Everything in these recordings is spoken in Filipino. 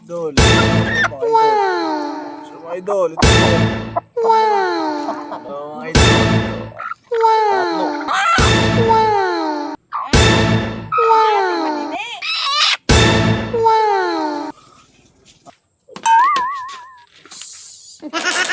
idol. Wow! So mga idol, ito po. Wow! So mga idol, ito. Pangatlo.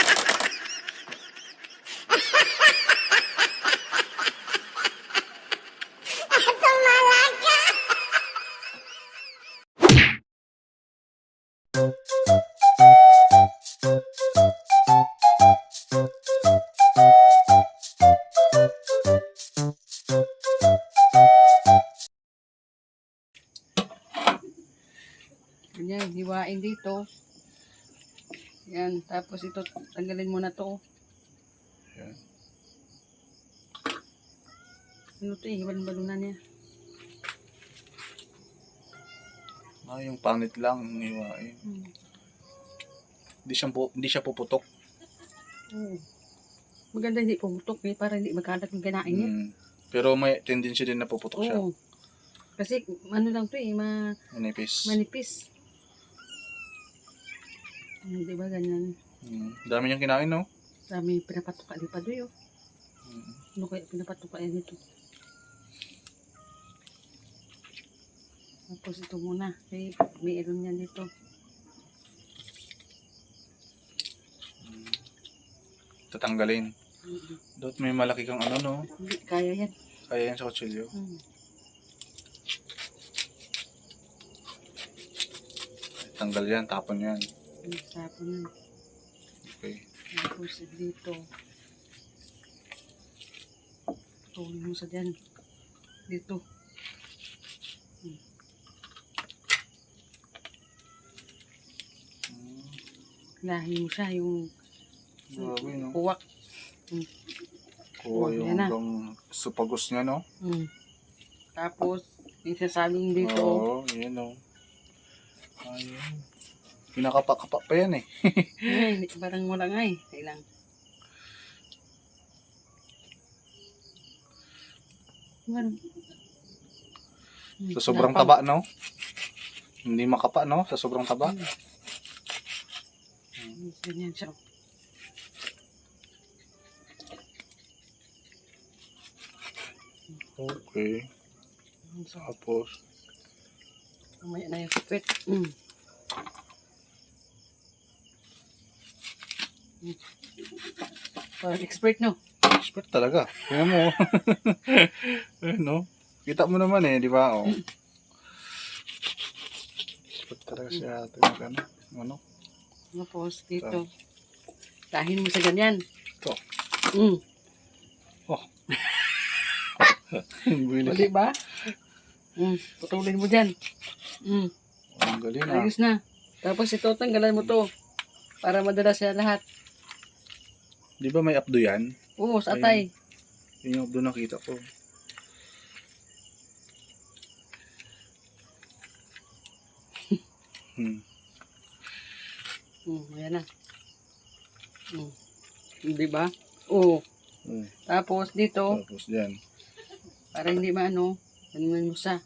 Ganyan, hiwain dito. Yan, tapos ito, tanggalin mo na to. Yan. Ano to eh, balon-balunan niya. Yung pangit lang, hiwain. Hindi siya puputok. Oo. Maganda hindi pumutok eh, para hindi magkalat yung kinain niya. Pero may tendency din na puputok siya. Oo. Kasi ano lang to eh, Manipis. manipis. Di ba ganyan? Dami niyang kinain, no? Dami pinapatuka di pa doy oh. Ano kaya pinapatuka yan ito? Tapos ito muna. May ilon yan dito. Tatanggalin. Dot may malaki kang ano, no? Hindi, kaya yan. Kaya yan sa kutsilyo. Tanggal yan, tapon yan. Tapon yan. Okay. Tapos dito. Tulong mo sa dyan. Dito. Lahin mo siya yung Grabe, no? kuwak. Kuha yung yan na. hanggang supagos niya, no? Tapos, yung sasaling dito. Oo, yan, no? Ayun. Pinakapa-kapa pa yan, eh. Ay, parang wala nga eh. Kailang. Sa sobrang taba, no? Hindi makapa, no? Sa sobrang taba. Ganyan siya. Okay. Tapos, Mamaya na yung kupit. Parang expert, no? expert talaga. Tingnan mo. Ayun, no? Kita mo naman, eh, di ba? Oh. Expert talaga siya. Tingnan ano? Tapos, dito. Lahin mo sa ganyan. Ito. Oh. O, diba? Putulin mo dyan. Ang galing, ah. Ayos na. Tapos ito, tanggalan mo to. Para madala siya lahat. Di ba may abdo yan? Oo, sa atay. Yun yung abdo nakita ko. Ayan na. Diba? Oo. Tapos dito, Tapos dyan. para hindi maano, ganun mo siya.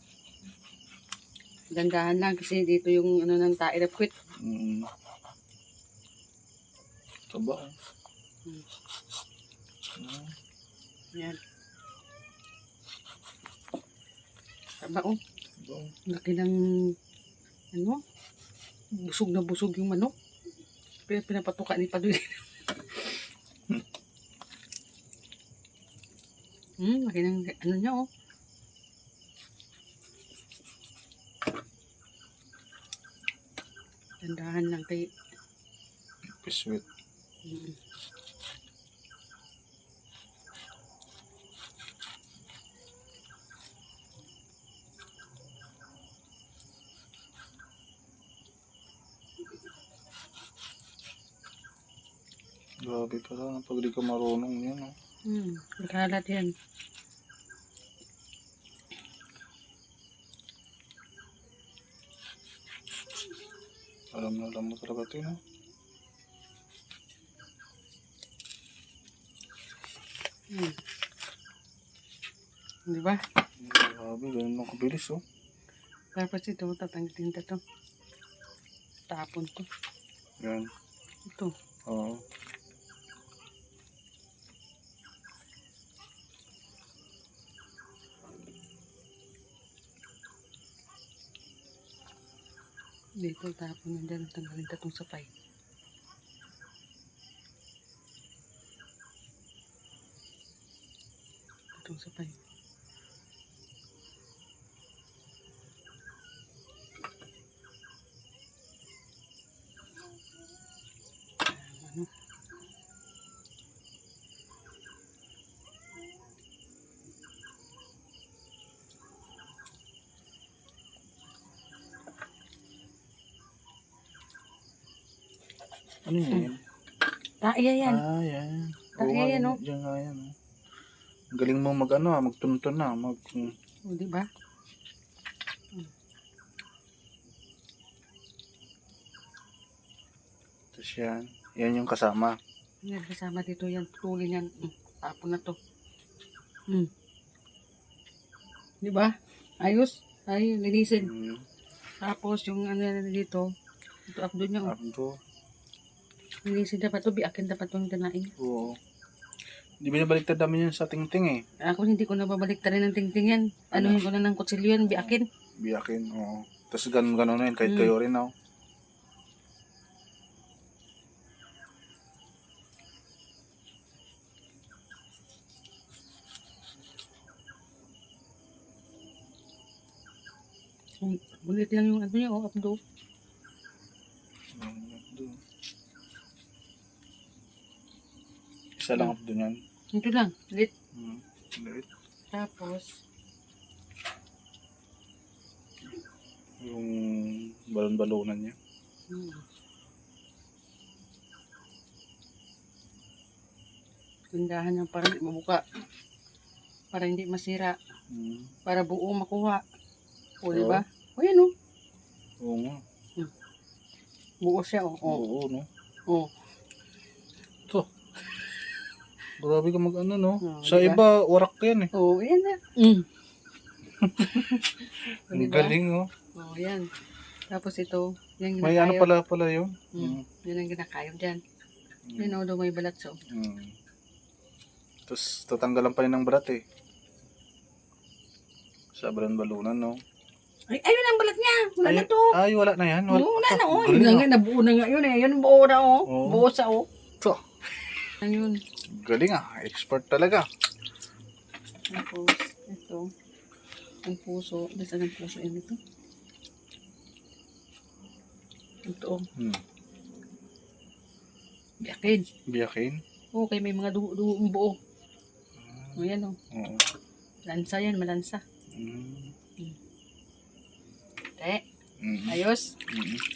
Dandahan lang kasi dito yung ano ng tae na quit. Taba. Ayan. Taba oh. Laki ng ano, busog na busog yung manok. Pinapatuka ni Padoy. Laki ng ano niya oh. Dandahan lang kay Piswit. Grabe pala pag di ka marunong yan, oh. Nakalat yan. Alam mo talaga ito, no? Diba? Grabe, ganun lang kabilis, oh. Tapos ito, tatanggitin to. Tapon to. Yan. Ito. Oo. Dito, tapon yun dyan. Tanggalin ka itong sapay. Itong sapay. Ano? Ano yan? Iya yan. Ah, yan. Ah, Oo nga, yan, oh. yan nga yan. Oh. Ang galing mo mag ano, magtunton na. O, diba? Tapos yan. Yan yung kasama. Yan, kasama dito yan. Tutulin yan. Tapon na to. Diba? Ayos. Ay, linisin. Tapos, yung ano yan dito. Ito, abdo niya. Abdo. Linisin dapat to. Biakin dapat itong tanain. Oo. Hindi binabaliktad namin yun sa tingting eh. Ako hindi ko nababalik rin ng tingting yan. Anuhin ko na ng kutsilyo yan. Biakin. Biyakin, oo. Tapos ganun na yun, kahit kayo rin, oh. Ulit lang yung ano niya, abdo. Isa lang abdo niyan. Ito lang. Ulit. Ulit. Tapos, Yung balon-balonan niya. Tindahan niya para hindi mabuka. Para hindi masira. Para buo makuha. O, diba? O, yan, o. Oo nga. Buo siya, o. Oo, no? O. Ito. Grabe ka mag ano, no? Sa diba? iba, warak yan eh. O, yan na. Ang galing, oh. O, yan. Tapos ito, yan May ano pala yun. Yan ang ginakayod dyan. Yan, o, daw may balat, so. Tapos tatanggalan pa yun ng balat eh. Sa balon-balunan, no? Ay, ayun ang balat niya. Wala na to. Ay, wala na yan. Wala na, o. Galing, Yun na nga, nabuo na nga yun eh. Yun, buo na, o. Oo. Buo sa, o. Ito. Ayun. Galing ah. Expert talaga. Tapos, ito. Ang puso. Saan ang puso yan ito? Ito. Biyakin. Biyakin. Okay, may mga duong buo. O yan, o. Oo. Lansa yan, malansa. Okay. Ayos.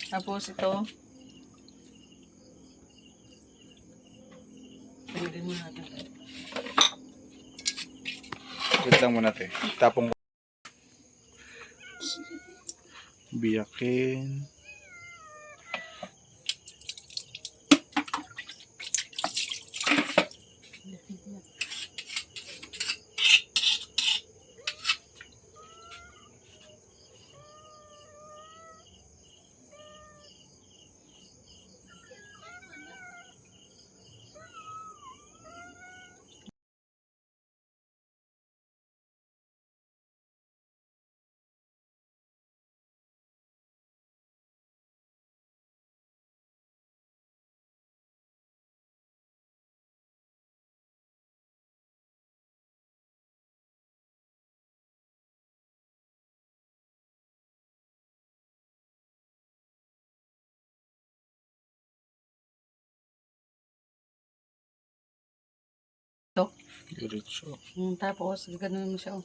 Tapos ito. Tanggalin mo natin. Wait lang muna natin. Tapong biyakin. Ito. Diretso. Tapos, gano'n mo siya, o.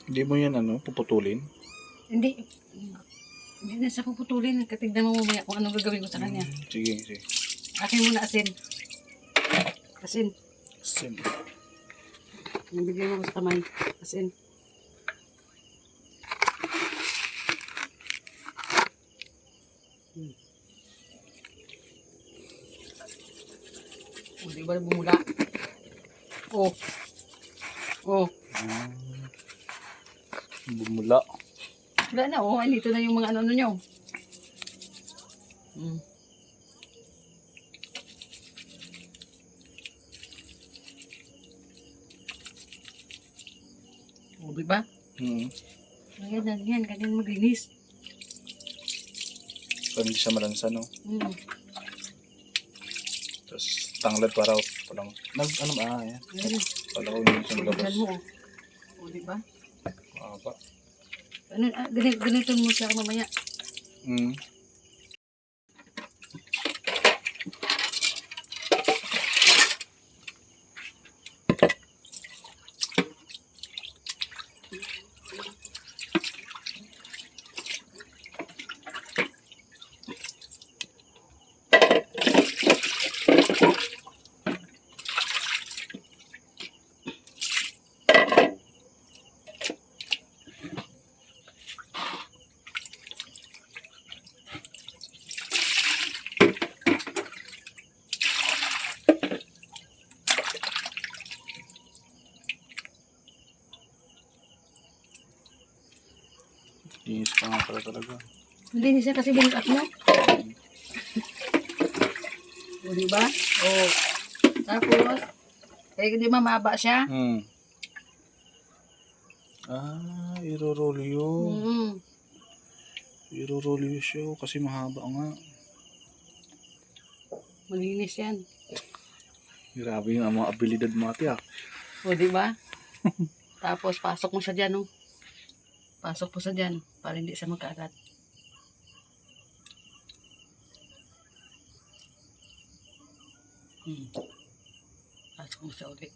Hindi mo yan ano, puputulin? Hindi. Hindi na sa puputulin. Katignan mo mamaya kung anong gagawin ko sa kanya. Sige, sige. Akin muna asin. Asin. Sim. Nabigyan mo ko sa kamay. Asin. O, di ba bumula? Oh. Oh. Bumula. Wala na, oh. Dito na yung mga ano nyo. Mm. O, diba? Hmm. Ganyan maglinis. Para hindi siya malansa, no? Mm. Tapos tanglad para palang yan. Ayan. Pala ko hindi siya malabas. Tignan mo, oh. O, diba? Maka. Ganito mo siya mamaya. Hmm. Linis pa nga pala talaga. Hindi siya kasi binukat mo. O, diba? O. Tapos, kaya di ba mahaba siya? Hmm. Irorolyo. Mm. Irorolyo siya kasi mahaba nga. Malinis yan. Grabe yung mga abilidad mo ate ah. O, diba? Tapos, pasok mo siya dyan, oh. Pasok po sa dyan para hindi siya magkalat. Pasok mo siya ulit.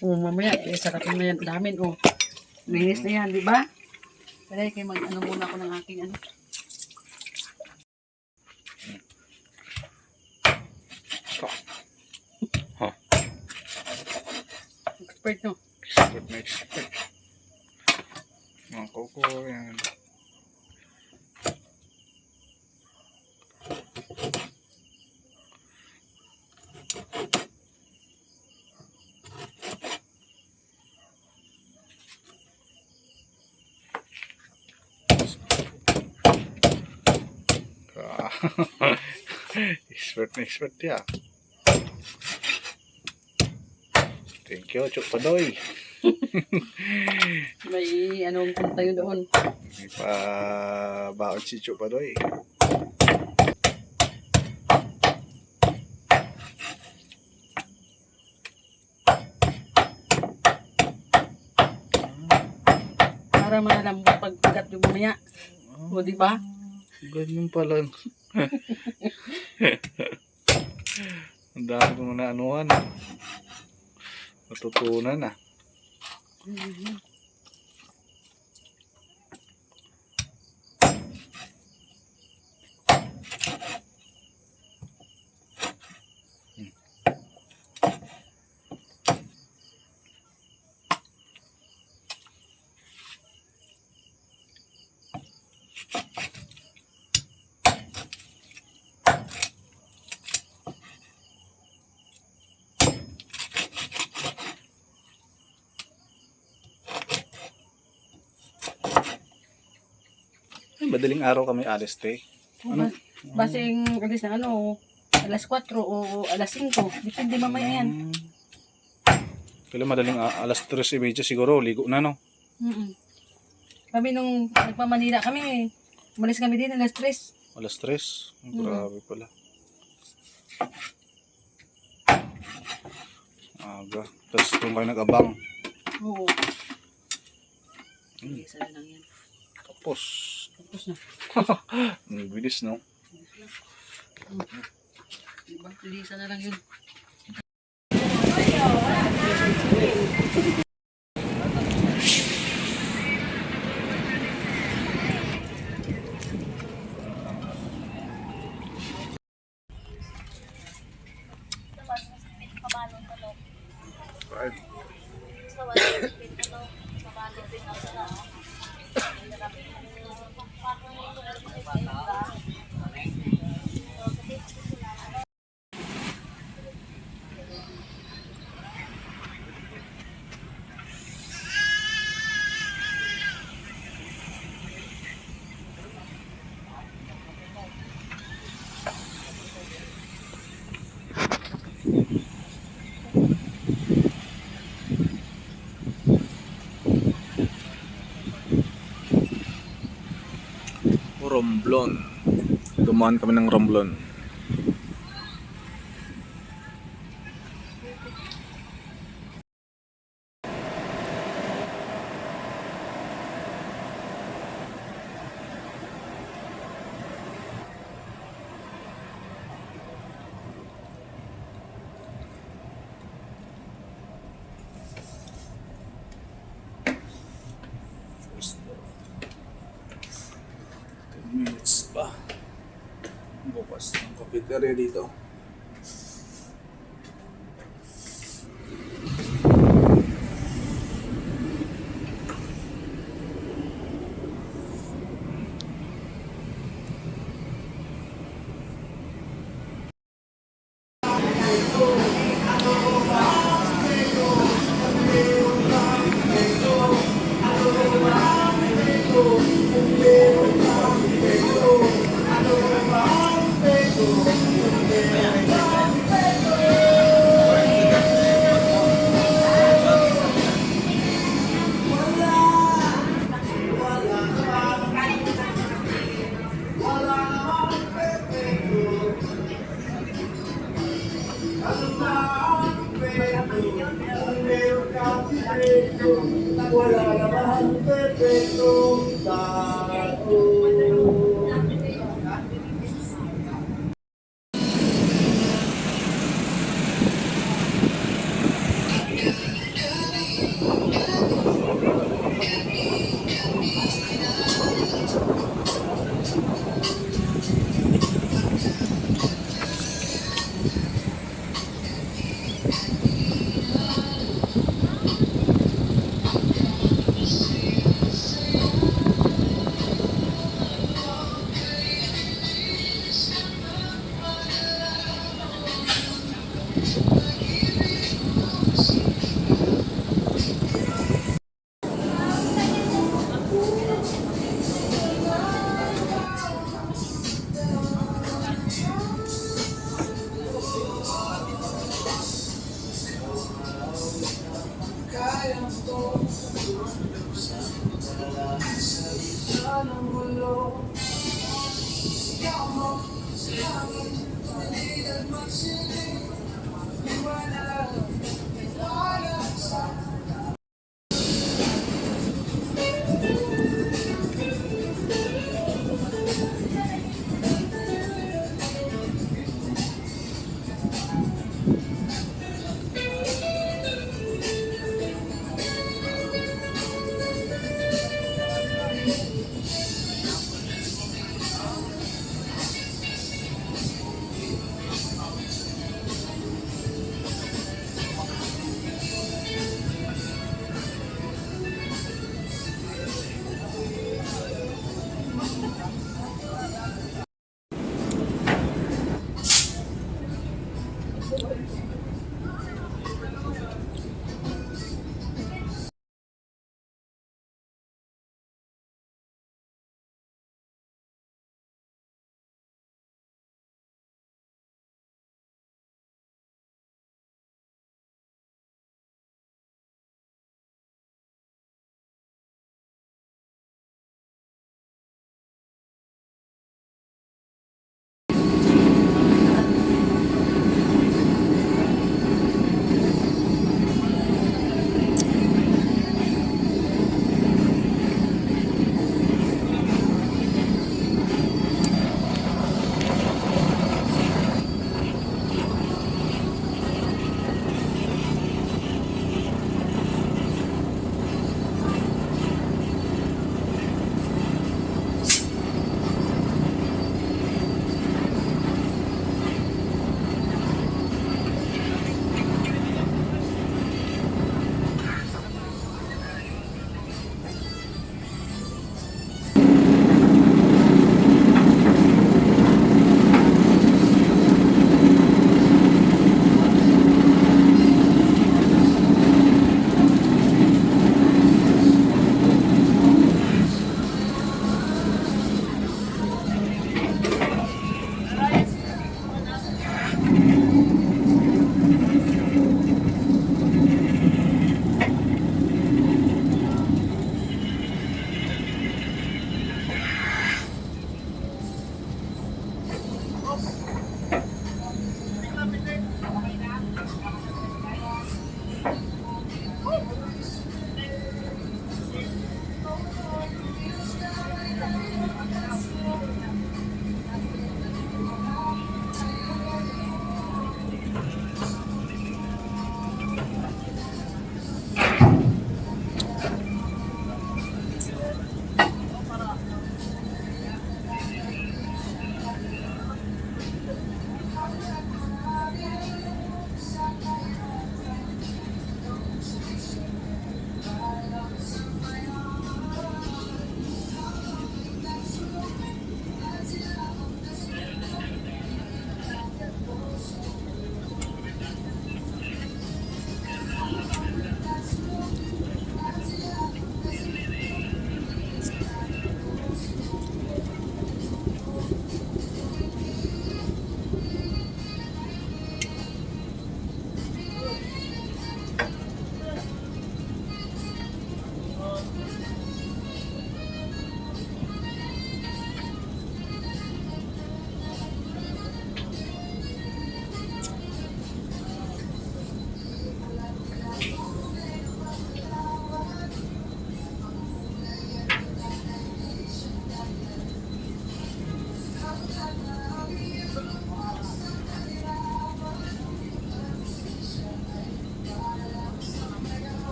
Mamaya, sarapin na yan namin, oh. Linis na yan, di ba? Kaya kayo mag-ano muna ako ng aking ano. Expert, no? Expert na expert. Mga koko yan. Expert na expert ya. Thank you, Chuk Padoy. May anong punta yun doon. May baon si Chuk Padoy. Para malambot pagpagat yung mamaya. O, di ba? Ganyan pala. Ang dami ko na anuhan. Natutunan ah. Madaling araw kami alis te. Ano? Basing alis na ano, alas 4 o alas 5. Depende mamaya yan. Kailan madaling alas 3:30 siguro, ligo na no? Kami nung nagpamanila kami, umalis kami din alas 3. Alas 3? Grabe pala. Aga. Tapos kung kayo nag-abang. Oo. Isa na lang yan. Tapos na. Ang bilis no? Diba? Lisa na lang yun. Romblon. Dumaan kami ng Romblon. Minutes pa bukas ng cafeteria dito. Wala namang perfectong tao.